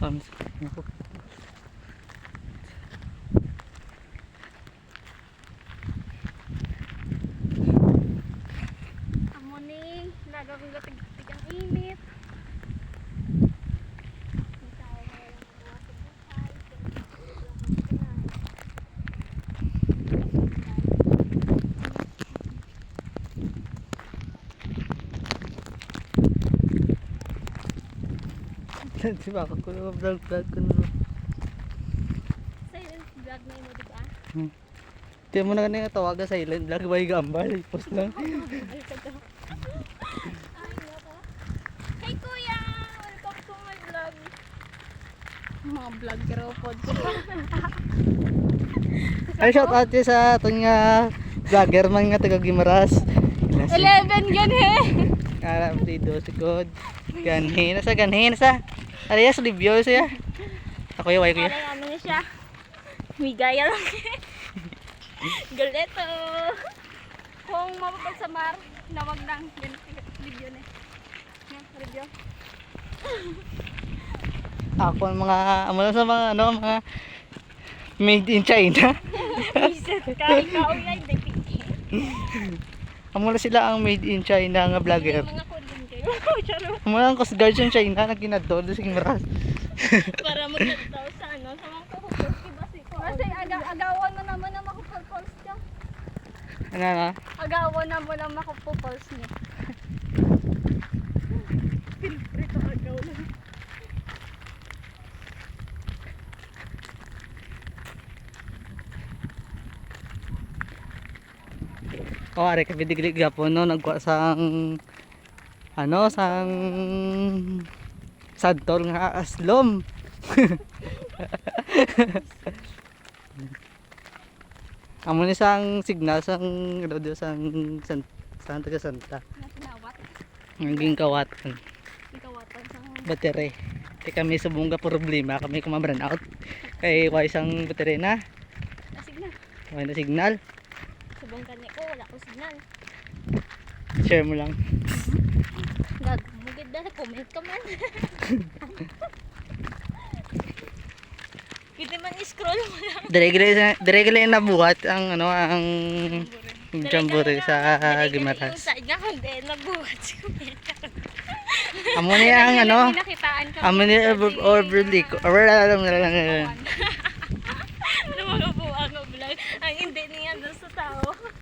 Tama sa ako. Amo ni nagawang gatig-gatig ang init. Di ba ako vlog ko no. Silent vlog na mo, diba? Di mo na kanina tawagan silent vlog by gambal post lang. Ay, nako. Hey kuya! Welcome to my vlog. Mga vlogger o podcast. Ay shout out din sa atong vlogger man nga taga Gimaras. 11 ganhe! Alam dito si God. Ganhin sa. Arias review siya. Ako yung kuya. Wala naman siya. Migaya lang. Galeto! Kung mapapag sa mar, nawag lang. Review na. Review. Ako ang mga sa mga mga made in China. Iset ka, ikaw yan. Amo na sila ang made in China nga vlogger. Mga kudin kayo. Charo. Amo na ang Coast Guard sa China na ginadto sa Gimaras. Para magkataw sa ano. Sa mga kuhugos. Kasi agawan mo naman na makupulpuls niya. Ano na? Agawan na mo na makupulpuls niya. Ito agaw lang. O are kami diglig gapon no nagkuha sang sang sadtol nga aslom. Amo ni sang signal sang radio sang Santa Santa. Nasinawat. Nging kawatan. Ikawatan sa Batere. Kaya kami sa bunga problema kami kumabran out. Kay wa isang batere na. signal. Wala na signal. Subong kanya ko, wala ko signal. Share mo lang. Gagmugid na, comment ka man. Pwede man i-scroll mo lang. Dire na buhat ang ang jambore sa Gimaras. Yung side nga kundi, nabuhat si Kuya. Amo ni ang Pinakitaan ka. amo ni overly ko. Or alam na lang. Ano mga buwang vlog. Ang hindi